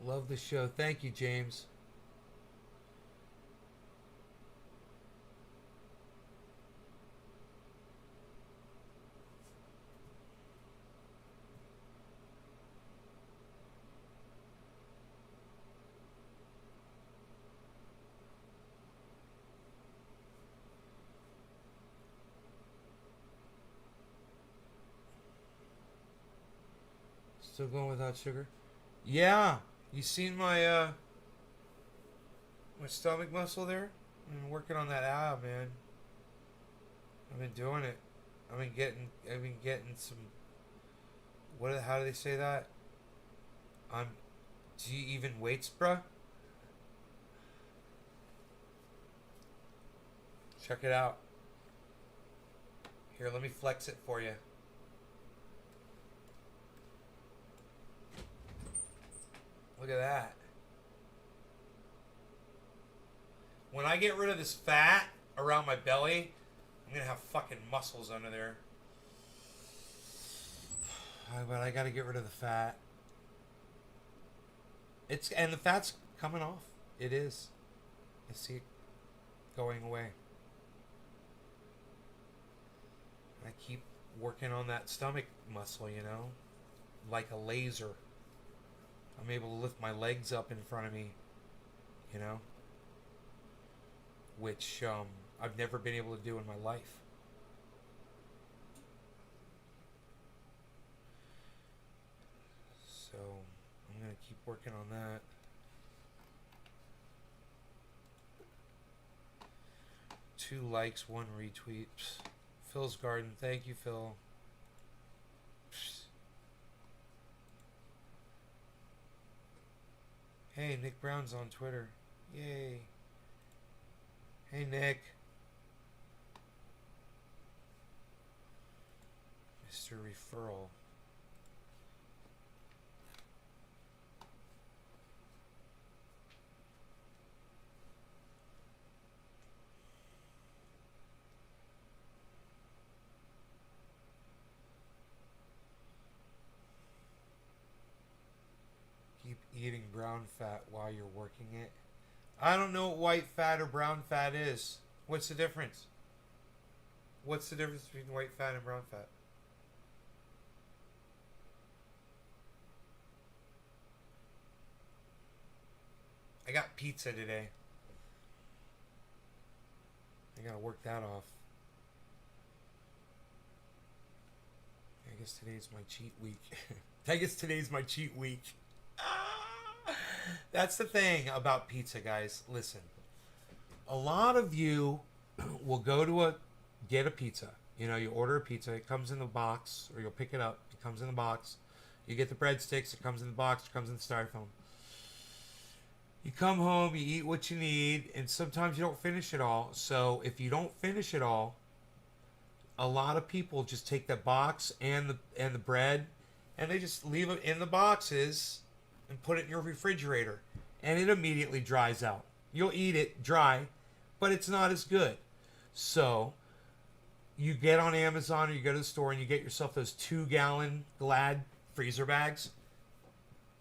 Love the show. Thank you, James. Still going without sugar? Yeah. You seen my my stomach muscle there? I've been working on that ab, man. I've been doing it. I've been getting some how do they say that? Do you even weights, bruh? Check it out. Here, let me flex it for you. Look at that. When I get rid of this fat around my belly, I'm gonna have fucking muscles under there. But I gotta get rid of the fat. And the fat's coming off. It is. I see it going away. I keep working on that stomach muscle, you know, like a laser. I'm able to lift my legs up in front of me, you know, which I've never been able to do in my life. So I'm going to keep working on that. Two likes, one retweet. Phil's Garden. Thank you, Phil. Hey, Nick Brown's on Twitter. Yay. Hey, Nick. Mr. Referral. Keep eating brown fat while you're working it. I don't know what white fat or brown fat is. What's the difference? What's the difference between white fat and brown fat? I got pizza today. I gotta work that off. I guess today's my cheat week. I guess today's my cheat week. That's the thing about pizza, guys. Listen, a lot of you will go to get a pizza. You know, you order a pizza. It comes in the box, or you'll pick it up. It comes in the box. You get the breadsticks. It comes in the box. It comes in the styrofoam. You come home. You eat what you need, and sometimes you don't finish it all. So if you don't finish it all, a lot of people just take that box and the bread, and they just leave it in the boxes and put it in your refrigerator, and it immediately dries out. You'll eat it dry, but it's not as good. So you get on Amazon or you go to the store and you get yourself those 2-gallon Glad freezer bags,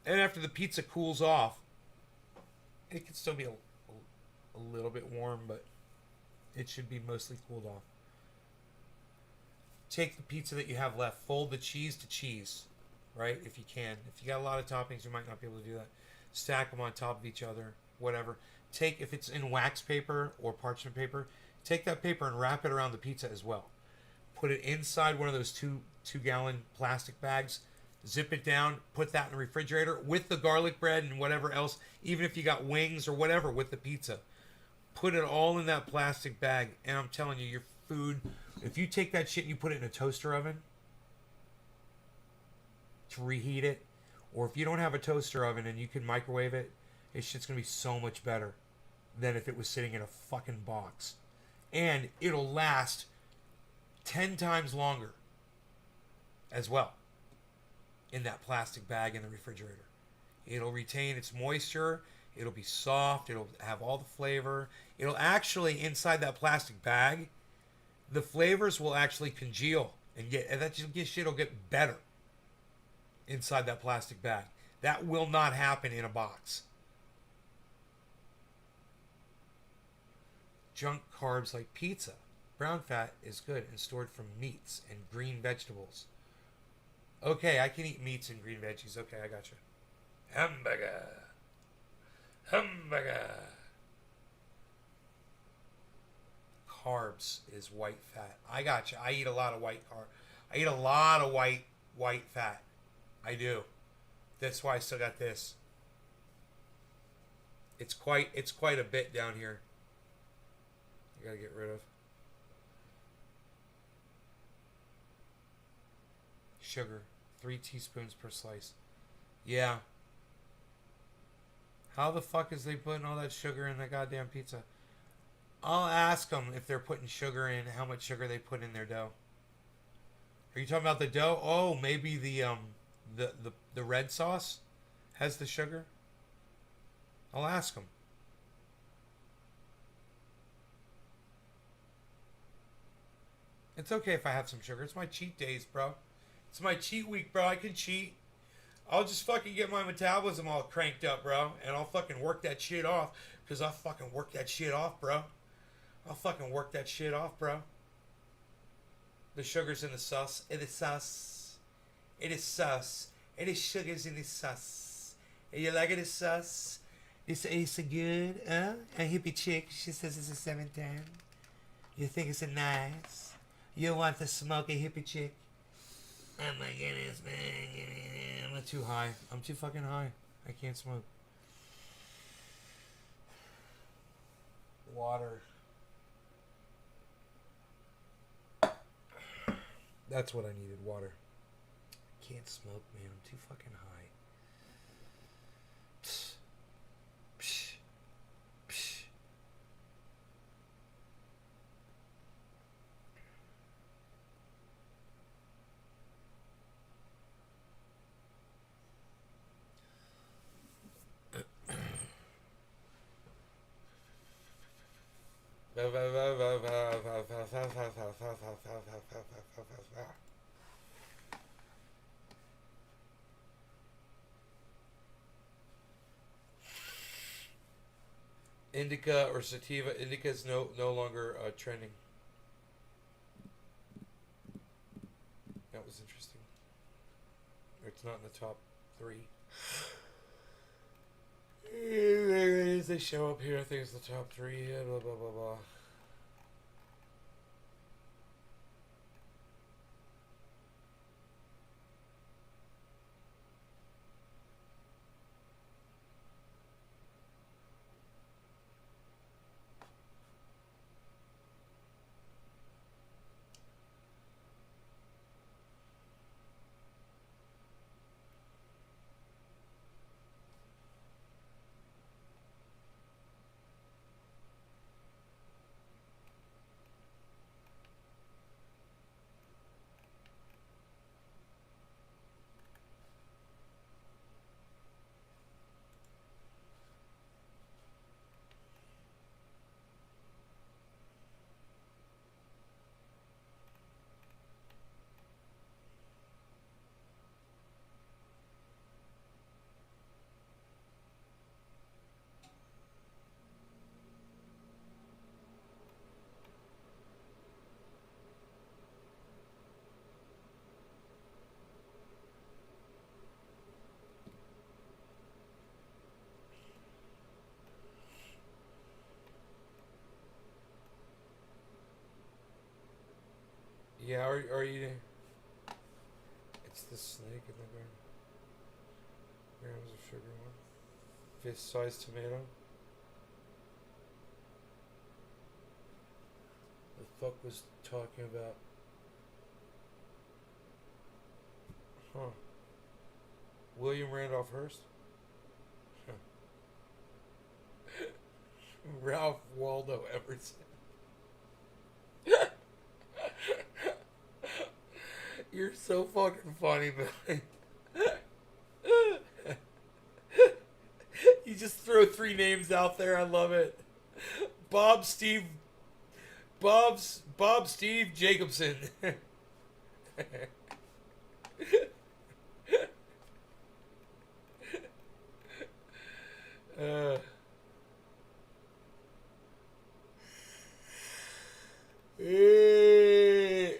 and after the pizza cools off, it can still be a little bit warm, but it should be mostly cooled off. Take the pizza that you have left, fold the cheese to cheese, right? If you can. If you got a lot of toppings, you might not be able to do that. Stack them on top of each other, whatever. If it's in wax paper or parchment paper, Take that paper and wrap it around the pizza as well. Put it inside one of those two-gallon plastic bags. Zip it down. Put that in the refrigerator with the garlic bread and whatever else. Even if you got wings or whatever with the pizza. Put it all in that plastic bag. And I'm telling you, your food... If you take that shit and you put it in a toaster oven to reheat it, or if you don't have a toaster oven and you can microwave it, this shit's going to be so much better than if it was sitting in a fucking box. And it'll last 10 times longer as well in that plastic bag in the refrigerator. It'll retain its moisture. It'll be soft. It'll have all the flavor. It'll actually, inside that plastic bag, the flavors will actually congeal and that shit will get better inside that plastic bag. That will not happen in a box. Junk carbs like pizza. Brown fat is good and stored from meats and green vegetables. Okay, I can eat meats and green veggies. Okay, I got you. Hamburger. Carbs is white fat. I got you. I eat a lot of white carb. I eat a lot of white fat. I do. That's why I still got this. It's quite a bit down here. I gotta get rid of. Sugar. 3 teaspoons per slice. Yeah. How the fuck is they putting all that sugar in the goddamn pizza? I'll ask them if they're putting sugar in, how much sugar they put in their dough. Are you talking about the dough? Oh, maybe the red sauce has the sugar? I'll ask them. It's okay if I have some sugar. It's my cheat days, bro. It's my cheat week, bro. I can cheat. I'll just fucking get my metabolism all cranked up, bro. And I'll fucking work that shit off. Because I'll fucking work that shit off, bro. I'll fucking work that shit off, bro. The sugar's in the sauce. It is sauce. It is sauce. It is sugars in the sauce. You like it, the sauce? It's a good, huh? A hippie chick. She says it's a 7-10. You think it's a nice? You want to smoke a hippie chick? Oh my goodness, man. I'm not too high. I'm too fucking high. I can't smoke. Water. That's what I needed, water. Can't smoke, man. I'm too fucking high. Psh. Psh. Psh. Indica or sativa. Indica is no longer trending. That was interesting. It's not in the top 3. They show up here. I think it's the top 3. Blah blah blah blah. Yeah, are you? It's the snake in the ground. Grams of sugar one. Fist-sized tomato. The fuck was talking about? Huh. William Randolph Hearst? Huh. Ralph Waldo Emerson. You're so fucking funny, Billy. You just throw three names out there. I love it. Bob Steve Jacobson. uh, eh.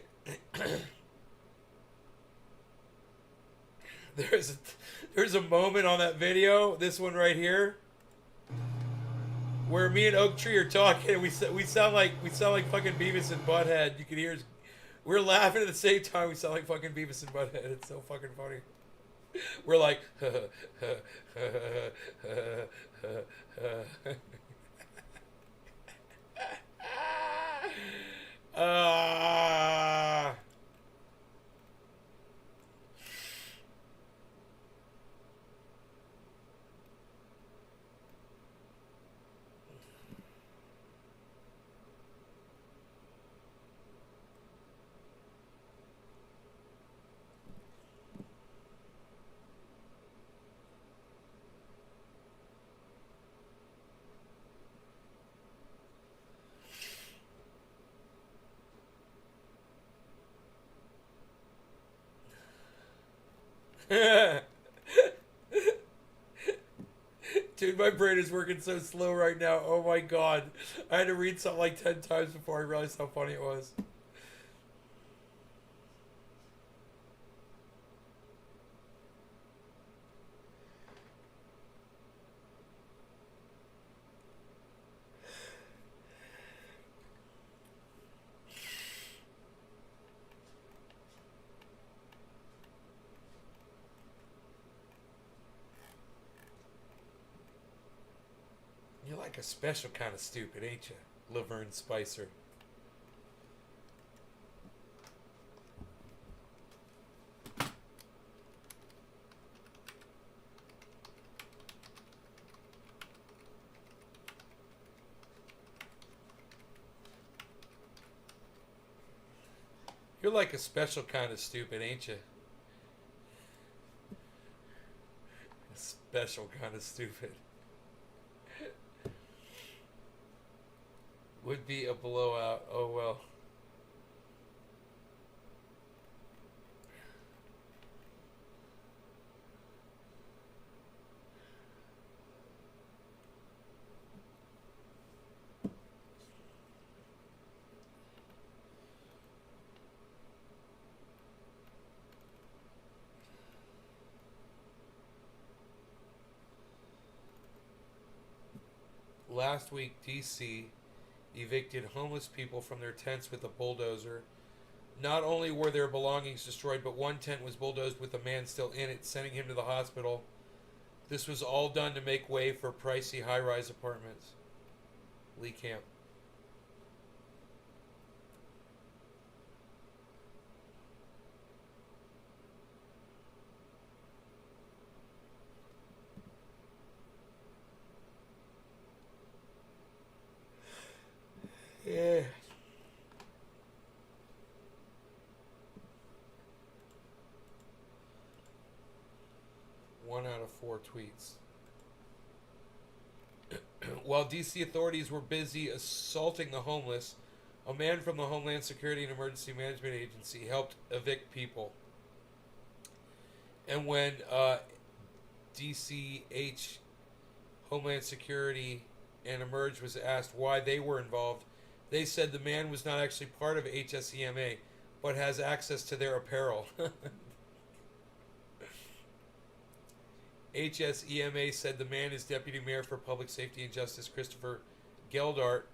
There's a moment on that video, this one right here, where me and Oak Tree are talking, and we sound like fucking Beavis and Butthead. You can hear we're laughing at the same time. We sound like fucking Beavis and Butthead. It's so fucking funny. We're like, ah. Dude, my brain is working so slow right now. Oh my god. I had to read something like 10 times before I realized how funny it was. You're like a special kind of stupid, ain't you, Laverne Spicer? You're like a special kind of stupid, ain't you? A special kind of stupid. Would be a blowout. Oh well. Last week, DC evicted homeless people from their tents with a bulldozer. Not only were their belongings destroyed, but one tent was bulldozed with a man still in it, sending him to the hospital. This was all done to make way for pricey high-rise apartments. Lee Camp. Yeah. One out of 4 tweets. While DC authorities were busy assaulting the homeless, a man from the Homeland Security and Emergency Management Agency helped evict people. And when DCH, Homeland Security, and Emerge was asked why they were involved, they said the man was not actually part of HSEMA, but has access to their apparel. HSEMA said the man is Deputy Mayor for Public Safety and Justice Christopher Geldart,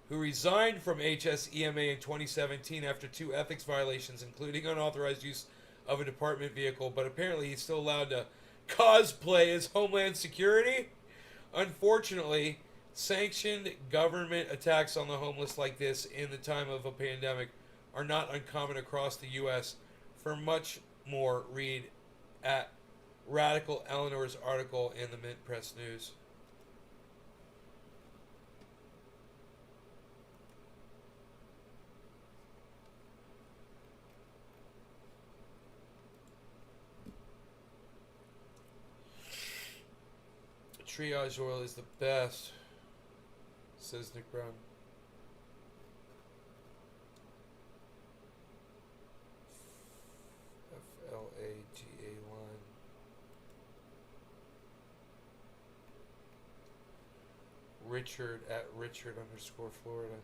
who resigned from HSEMA in 2017 after 2 ethics violations, including unauthorized use of a department vehicle, but apparently he's still allowed to cosplay as Homeland Security. Unfortunately, sanctioned government attacks on the homeless like this in the time of a pandemic are not uncommon across the U.S. For much more, read at Radical Eleanor's article in the Mint Press News. Triage oil is the best, says Nick Brown. FLAGA line. Richard at Richard _ Florida.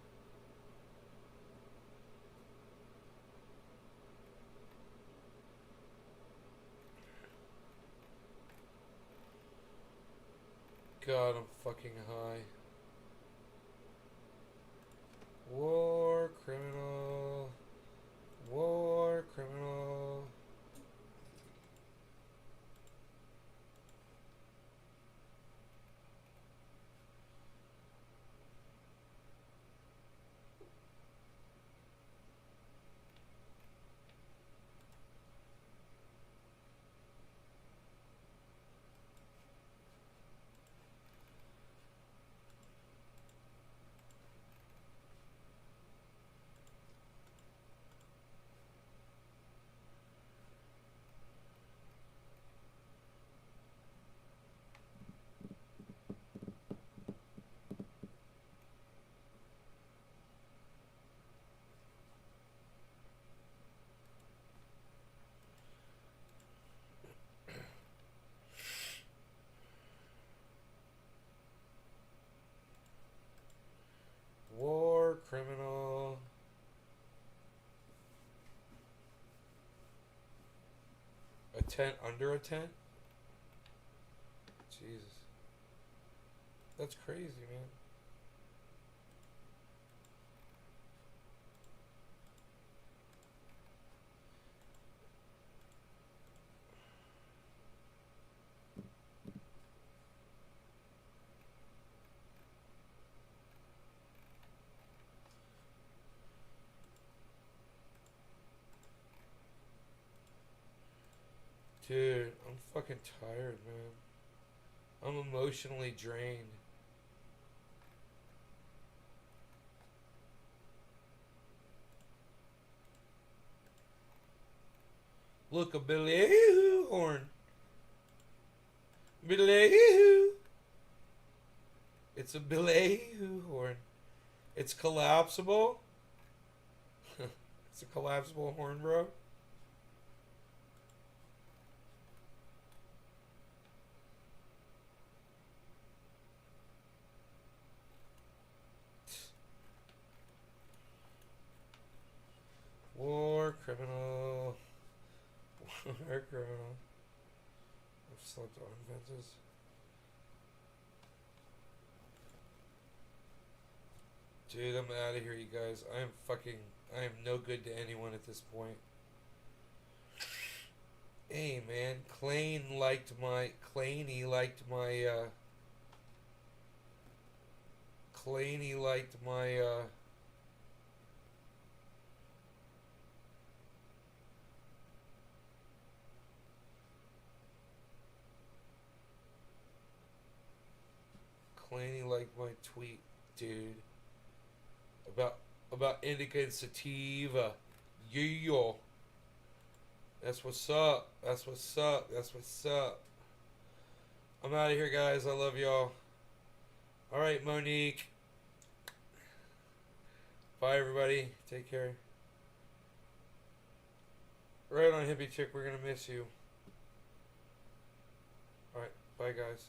God, I'm fucking high. War criminal. War criminal. War criminal. A tent under a tent? Jesus. That's crazy, man. Dude, I'm fucking tired, man. I'm emotionally drained. Look, a Billy horn. Billy. It's a Billy horn. It's collapsible. It's a collapsible horn, bro. War criminal. War criminal. I've slept on fences. Dude, I'm out of here, you guys. I am no good to anyone at this point. Hey, man. Claney liked my, Claney liked my, Claney liked my tweet, dude. About indica and sativa. Yeah. That's what's up. That's what's up. That's what's up. I'm out of here, guys. I love y'all. Alright, Monique. Bye, everybody. Take care. Right on, hippie chick. We're gonna miss you. Alright. Bye, guys.